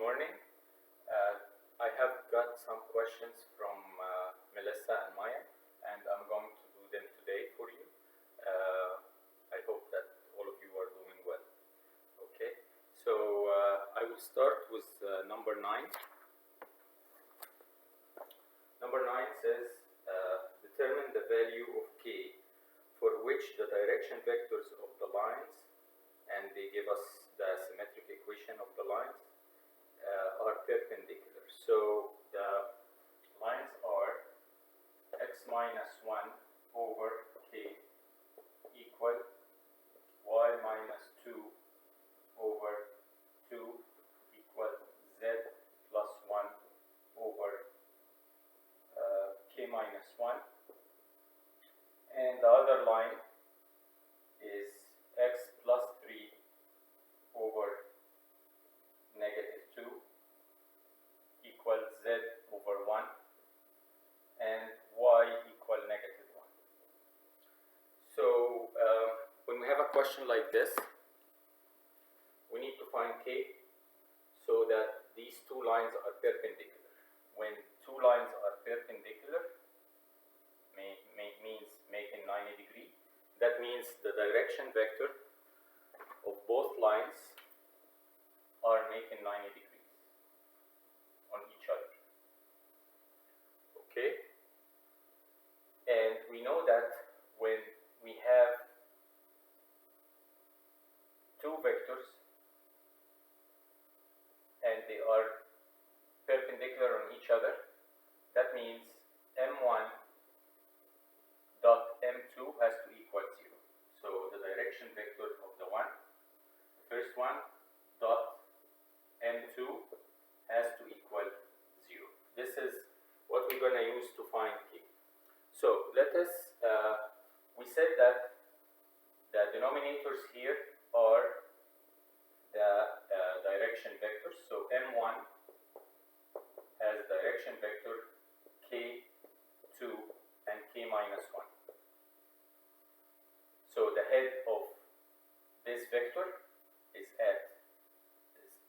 morning. I have got some questions from Melissa and Maya, and I'm going to do them today for you. I hope that all of you are doing well. Okay, so I will start with number 9. Number 9 says determine the value of k for which the direction vectors of the lines, and they give us the symmetric equation of the lines, are perpendicular. So the lines are x minus 1 over k equal y minus 2 over 2 equal z plus 1 over k minus 1. And the other line is x plus 3 over negative 2 equals z over 1 and y equal negative 1. So when we have a question like this, we need to find k so that these two lines are perpendicular. When two lines are perpendicular, means making 90 degrees. That means the direction vector of both lines are making 90 degrees on each other. Okay? And we know that when we have two vectors and they are perpendicular on each other, that means m1 dot m2 has to equal 0. So the direction vector of the first one dot m2 has to equal 0. This is what we're going to use to find k. So let us, we said that the denominators here are the direction vectors. So m1 has direction vector k2 and k minus 1. So the head of this vector is at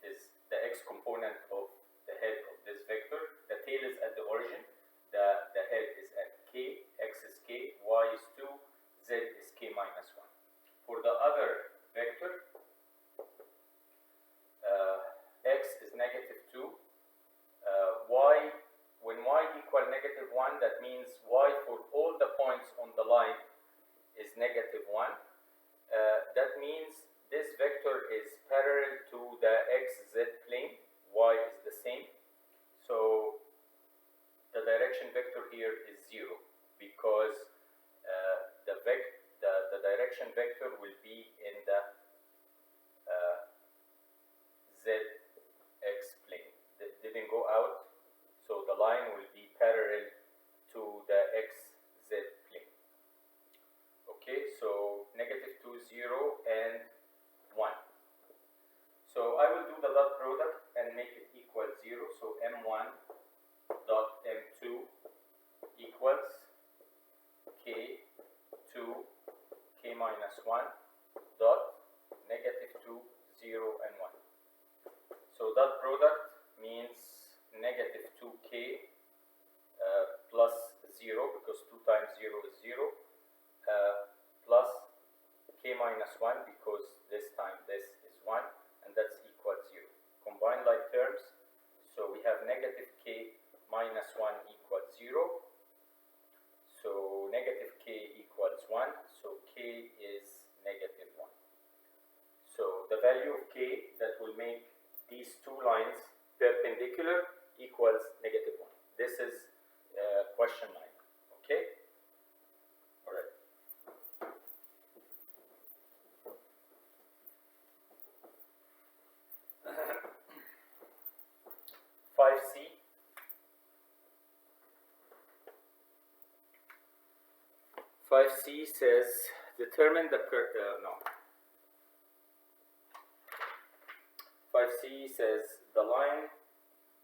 is the x component of the head of this vector. The tail is at the origin. The head is at k, x is k, y is 2, z is k minus 1. For the other vector, x is negative 2, y, when y equal negative 1, that means y for all the points on the line is negative 1. That means this vector is parallel to the xz plane. Y is the same. So the direction vector here is 0 because the direction vector will be in the zx plane. It didn't go out, so the line will be parallel to the xz plane. Okay, so negative 2, 0, and 1. So I will do the dot product and make it equal 0. So m1 dot m2 equals k2 k minus 1 dot negative 2, 0, and 1. So dot product means negative 2k plus 0, because 2 times 0 is 0, plus k minus 1, because this time this is 1, and that's equal 0. Combine like terms, so we have negative k minus 1 equals 0. So negative k equals 1, so k is negative 1. So the value of k that will make these two lines perpendicular equals negative 1. This is question 9. Okay? All right. Five C. 5C says determine the 5C says the line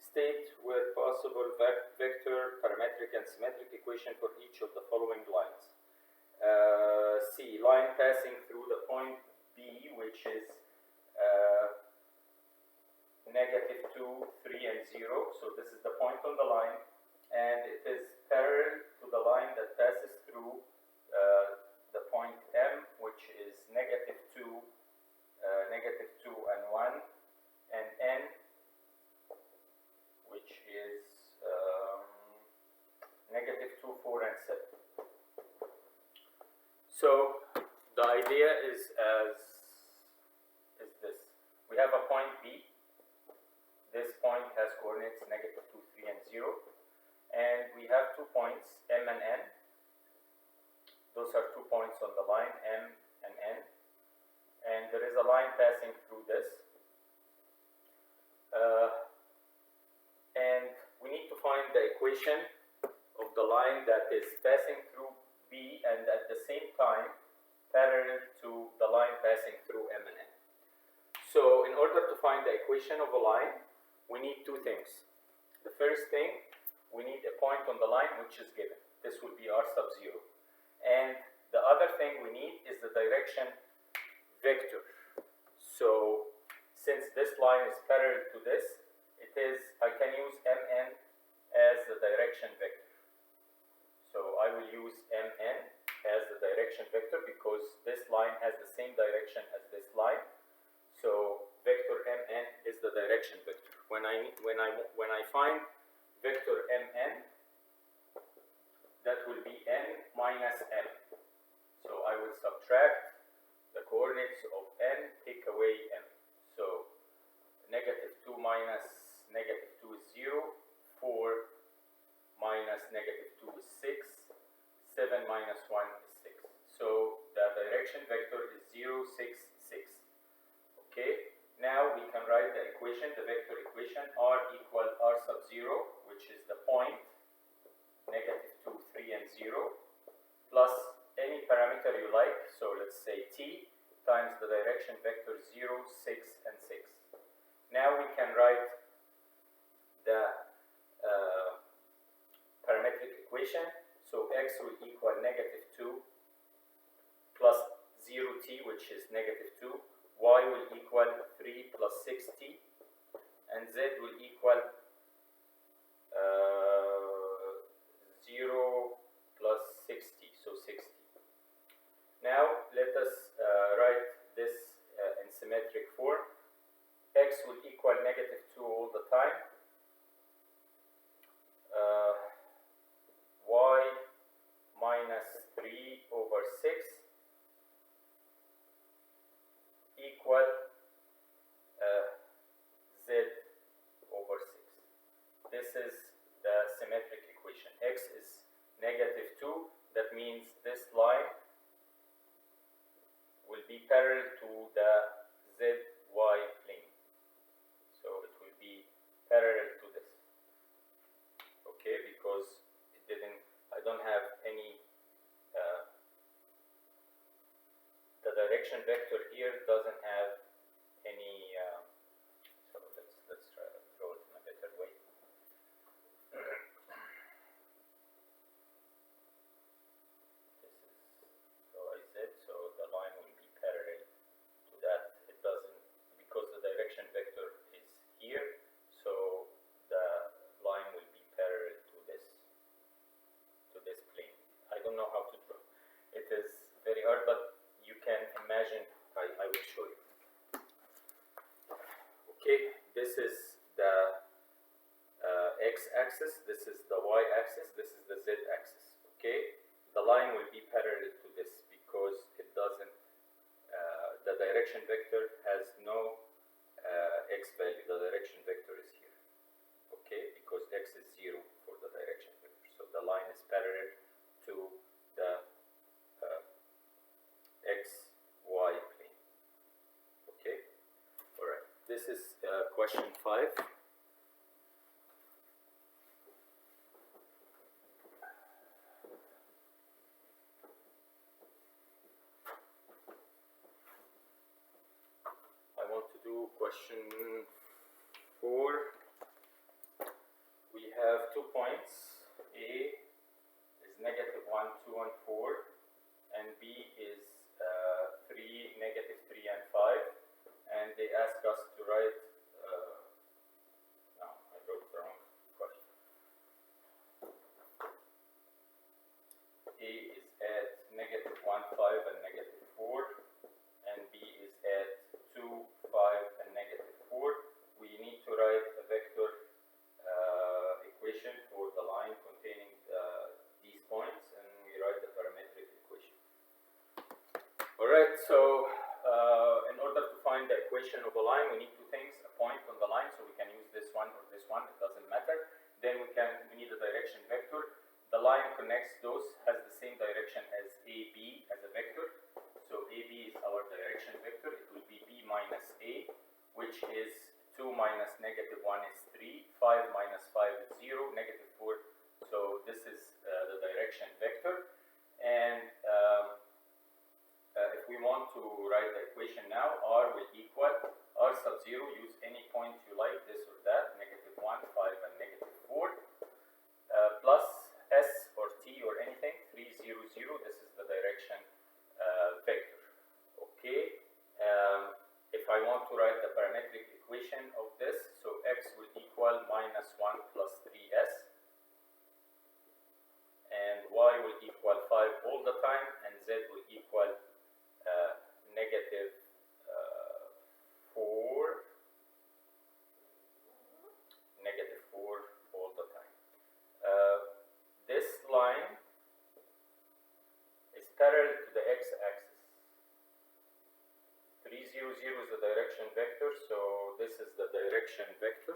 state where possible vector, parametric, and symmetric equation for each of the following lines. C, line passing through the point B, which is negative 2, 3, and 0. So this is the point on the line, and it is parallel to the line that passes through the point M, which is negative 2, and 1, and N, which is negative 2, 4, and 7. So the idea is this. We have a point B. This point has coordinates negative 2, 3, and 0. And we have 2 points, M and N. Those are 2 points on the line, M and N. And there is a line passing through this. And we need to find the equation of the line that is passing through B and at the same time parallel to the line passing through M and N. So in order to find the equation of a line, we need 2 things. The first thing, we need a point on the line which is given. This will be R sub 0. And the other thing we need is the direction vector. So since this line is parallel to this, I can use Mn as the direction vector. So I will use Mn as the direction vector because this line has the same direction as this line. So vector Mn is the direction vector. When I find vector Mn, that will be n minus m. So I will subtract the coordinates of n, take away m. So negative 2 minus negative 2 is 0, 4 minus negative 2 is 6, 7 minus 1 is 6. So the direction vector is 0, 6, 6. Okay, now we can write the equation, the vector equation, r equal r sub 0, which is the point, negative 2, 3, and 0, plus any parameter you like. So let's say t times the direction vector 0, 6, and 6. Now we can write the parametric equation. So x will equal negative 2 plus 0t, which is negative 2. Y will equal 3 plus 6t. And z will equal 0 plus 60, so 60. Now let us write this in symmetric form. X will equal negative 2 all the time. Y minus 3 over 6 equal Z over 6. This is the symmetric equation. X is negative 2. That means this line will be parallel to the ZY plane. So it will be parallel to this. Okay, because I don't have any, the direction vector here doesn't have any, so let's try to draw it in a better way. This is YZ, so the line will be parallel to that. It doesn't, because the direction vector is here, so the line will be parallel to this plane. I don't know how to draw. It is very hard, but you can imagine. I will show you. Okay, this is the x-axis, this is the y-axis, this is the z-axis. Okay, the line will be parallel to this because it doesn't. The direction vector has no x value. The direction vector is here. Okay, because x is 0 for the direction vector. So the line is parallel to the x, y plane. Okay, all right. This is question 5. I want to do question 4. We have 2 points. A is negative 1, 2, and 4, and B is 3, negative 3, and 5. And they ask us to write equation of a line, we need two things: a point on the line, so we can use this one or this one, it doesn't matter. Then we need a direction vector. The line connects those, has the same direction as AB as a vector. So AB is our direction vector. It will be B minus A, which is 2 minus negative 1 is 3, 5 minus 5 is 0, negative 4. So this is the direction vector. And if we want to write the equation now, R will equal R sub 0, use any point you like, this or that, negative 1, 5, and negative 4, plus S or T or anything, 3, 0, 0, this is the direction vector. Okay, if I want to write the parametric equation of this, so X will equal minus 1 plus 3S, and Y will equal 5 all the time, and Z will equal negative 4, negative 4 all the time. This line is parallel to the x-axis. 3, 0, 0 is the direction vector, so this is the direction vector.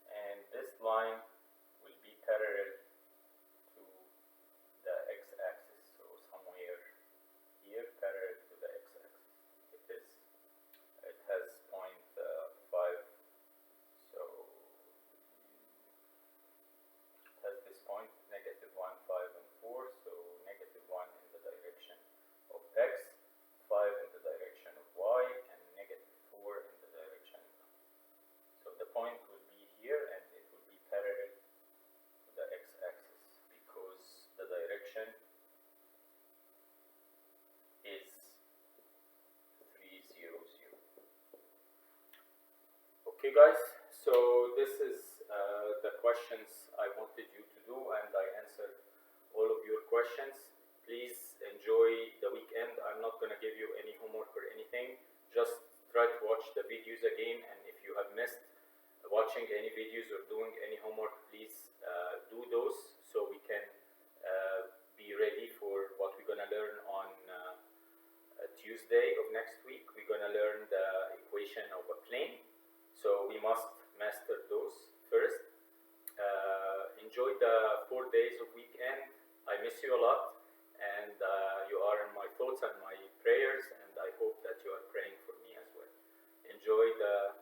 And this line will be parallel to the x-axis, so somewhere here parallel to the x-axis. It has point 5, so it has this point, negative 1, 5, and 4, so negative 1 in the direction of x, 5 in the direction of y, and negative 4 in the direction. So the point will be here, and it will be parallel to the x-axis because the direction is 3, 0, 0. Okay, guys, so this is the questions I wanted you to do, and I answered all of your questions. Please enjoy the weekend. I'm not going to give you any homework or anything. Just try to watch the videos again, and if you have missed watching any videos or doing any homework, please do those so we can be ready for what we're going to learn on Tuesday of next week. We're going to learn the equation of a plane, so we must master those first. Enjoy the 4 days of weekend. I miss you a lot, and you are in my thoughts and my prayers, and I hope that you are praying for me as well. Enjoy the